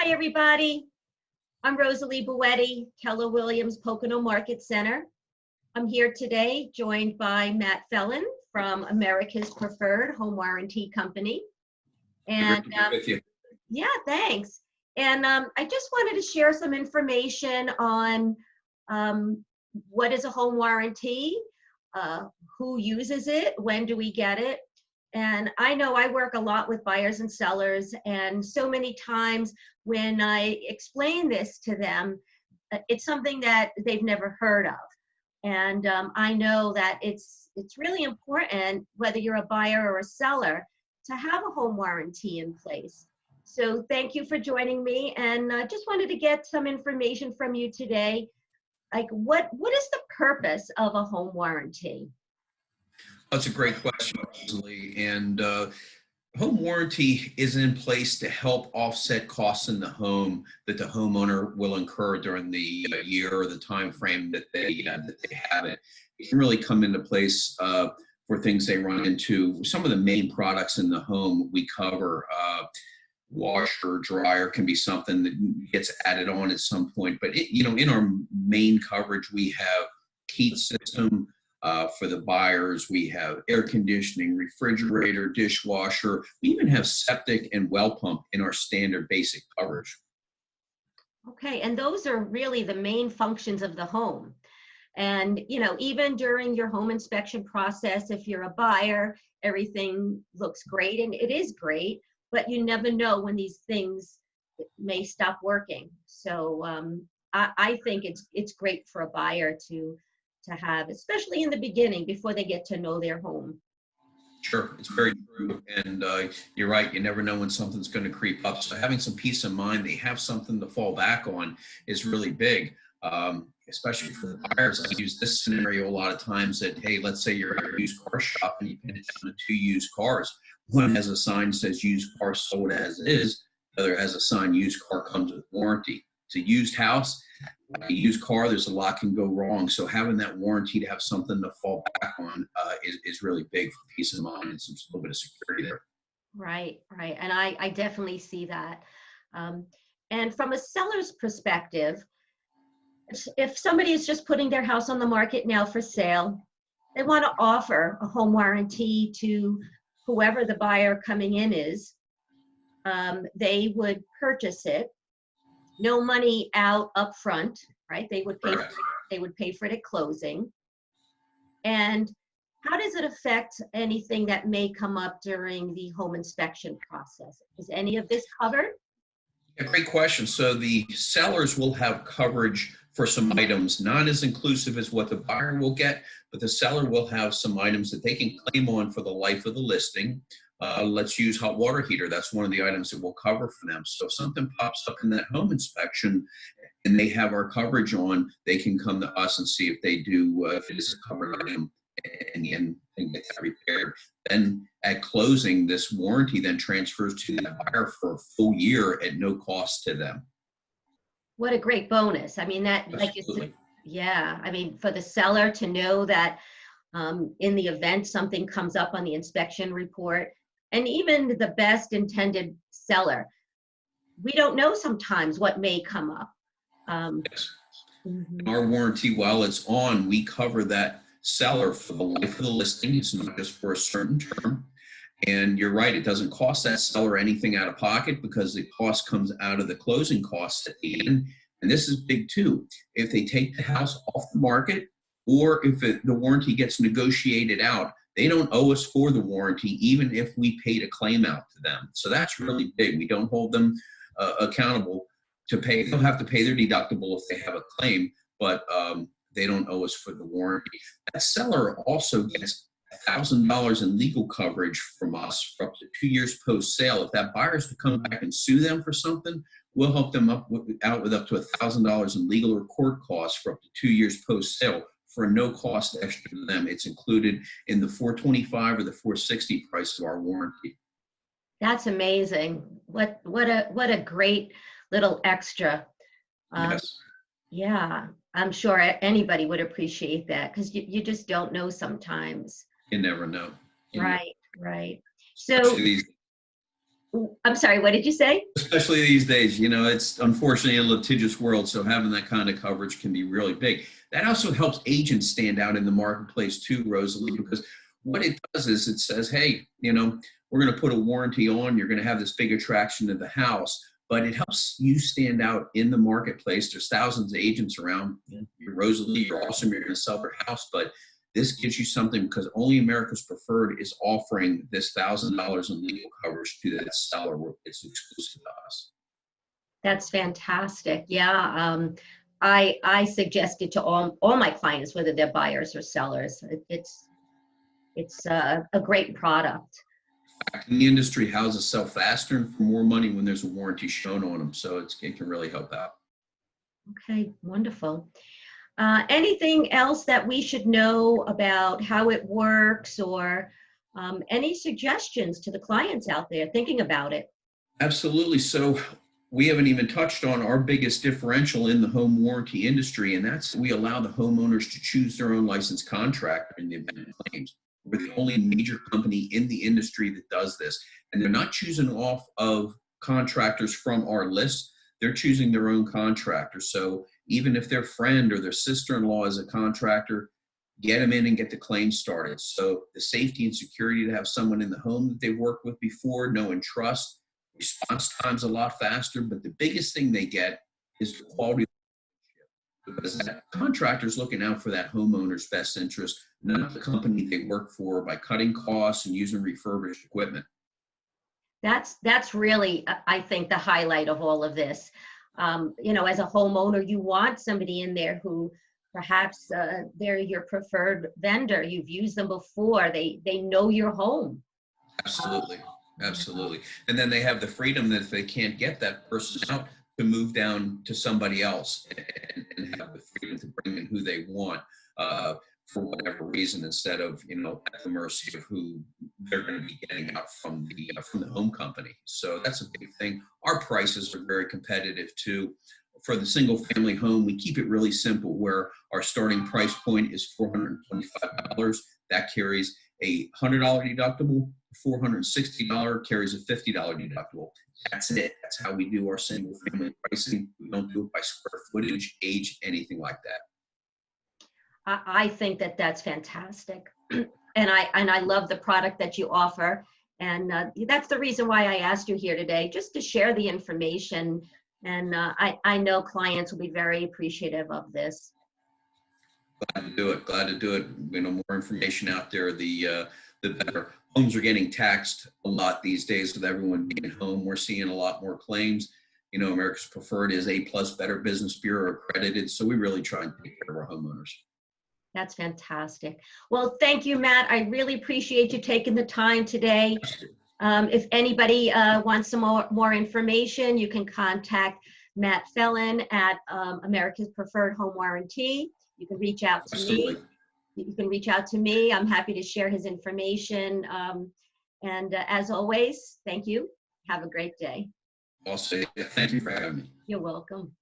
Hi, everybody. I'm Rosalie Boetti, Keller Williams Pocono Market Center. I'm here today joined by Matt Fellin from America's Preferred Home Warranty Company. And Great to be with you. yeah, thanks. And I just wanted to share some information on what is a home warranty, who uses it, when do we get it. And I know I work a lot with buyers and sellers, and so many times when I explain this to them, it's something that they've never heard of. And I know that it's really important, whether you're a buyer or a seller, to have a home warranty in place. So thank you for joining me, and I just wanted to get some information from you today. Like, what is the purpose of a home warranty? That's a great question, Leslie. And home warranty is in place to help offset costs in the home that the homeowner will incur during the year or the time frame that they have it. It can really come into place for things they run into. Some of the main products in the home we cover. Washer, dryer can be something that gets added on at some point. But in our main coverage, we have heat system. For the buyers, we have air conditioning, refrigerator, dishwasher. We even have septic and well pump in our standard basic coverage. Okay, and those are really the main functions of the home. And, even during your home inspection process, if you're a buyer, everything looks great, and it is great, but you never know when these things may stop working. So I think it's great for a buyer to have, especially in the beginning before they get to know their home. Sure, it's very true. And you're right, you never know when something's going to creep up. So having some peace of mind, they have something to fall back on is really big, especially for the buyers. I use this scenario a lot of times that, hey, let's say you're at a used car shop and you pin it down to two used cars. One has a sign that says used car sold as is. The other has a sign used car comes with warranty. It's a used house. A used car, there's a lot can go wrong. So having that warranty to have something to fall back on is really big for peace of mind and some little bit of security there. Right. And I definitely see that. And from a seller's perspective, if somebody is just putting their house on the market now for sale, they want to offer a home warranty to whoever the buyer coming in is. They would purchase it. No money out up front, right? They would pay for it at closing. And how does it affect anything that may come up during the home inspection process? Is any of this covered? Yeah, great question. So the sellers will have coverage for some items, not as inclusive as what the buyer will get, but the seller will have some items that they can claim on for the life of the listing. Let's use hot water heater. That's one of the items that we'll cover for them. So if something pops up in that home inspection and they have our coverage on, they can come to us and see if they do, if it is a covered item and get that repaired. Then at closing, this warranty then transfers to the buyer for a full year at no cost to them. What a great bonus. I mean, that, Absolutely. like you said, yeah, I mean, for the seller to know that in the event something comes up on the inspection report, and even the best intended seller, we don't know sometimes what may come up. Yes. Our warranty, while it's on, we cover that seller for the life of the listing. It's not just for a certain term. And you're right, it doesn't cost that seller anything out of pocket because the cost comes out of the closing costs at the end. And this is big too. If they take the house off the market, or if the warranty gets negotiated out, they don't owe us for the warranty, even if we paid a claim out to them. So that's really big. We don't hold them accountable to pay. They'll have to pay their deductible if they have a claim, but they don't owe us for the warranty. That seller also gets $1,000 in legal coverage from us for up to 2 years post-sale. If that buyer is to come back and sue them for something, we'll help them out with up to $1,000 in legal or court costs for up to 2 years post-sale for no cost extra to them. It's included in the $425 or the $460 price of our warranty. That's amazing. What a great little extra. Yes. Yeah, I'm sure anybody would appreciate that because you just don't know sometimes. You never know. Right. So I'm sorry, what did you say? Especially these days, you know, it's unfortunately a litigious world, so having that kind of coverage can be really big. That also helps agents stand out in the marketplace too, Rosalie, because what it does is it says, hey, you know, we're going to put a warranty on, you're going to have this big attraction to the house, but it helps you stand out in the marketplace. There's thousands of agents around. You're Rosalie, you're awesome, you're going to sell their house, but this gives you something because only America's Preferred is offering this $1,000 in legal coverage to that seller. It's exclusive to us. That's fantastic. Yeah. I suggest it to all my clients, whether they're buyers or sellers. It's a great product. In the industry, houses sell faster and for more money when there's a warranty shown on them. So it can really help out. Okay, wonderful. Anything else that we should know about how it works, or any suggestions to the clients out there thinking about it? Absolutely. So we haven't even touched on our biggest differential in the home warranty industry, and that's we allow the homeowners to choose their own licensed contractor in the event of claims. We're the only major company in the industry that does this, and they're not choosing off of contractors from our list. They're choosing their own contractor. So even if their friend or their sister-in-law is a contractor, get them in and get the claim started. So the safety and security to have someone in the home that they've worked with before, know and trust. Response time's a lot faster, but the biggest thing they get is the quality of the relationship, because that contractor's looking out for that homeowner's best interest, not the company they work for, by cutting costs and using refurbished equipment. That's really, I think, the highlight of all of this. You know, as a homeowner, you want somebody in there who perhaps they're your preferred vendor. You've used them before. They know your home. Absolutely. Absolutely. And then they have the freedom that if they can't get that person out, to move down to somebody else and have the freedom to bring in who they want for whatever reason, instead of, you know, at the mercy of who they're going to be getting out from the home company. So that's a big thing. Our prices are very competitive too. For the single family home, we keep it really simple, where our starting price point is $425. That carries a $100 deductible. $460 carries a $50 deductible. That's it. That's how we do our single family pricing. We don't do it by square footage, age, anything like that. I think that's fantastic, and I love the product that you offer, and that's the reason why I asked you here today, just to share the information. And I know clients will be very appreciative of this. Glad to do it. Glad to do it. You know, more information out there, the better. Homes are getting taxed a lot these days with everyone being home. We're seeing a lot more claims. You know, America's Preferred is A+ Better Business Bureau accredited, so we really try and take care of our homeowners. That's fantastic. Well, thank you, Matt. I really appreciate you taking the time today. If anybody wants some more information, you can contact Matt Fellin at America's Preferred Home Warranty. You can reach out to me. You can reach out to me. I'm happy to share his information. And as always, thank you. Have a great day. I'll say thank you for having me. You're welcome.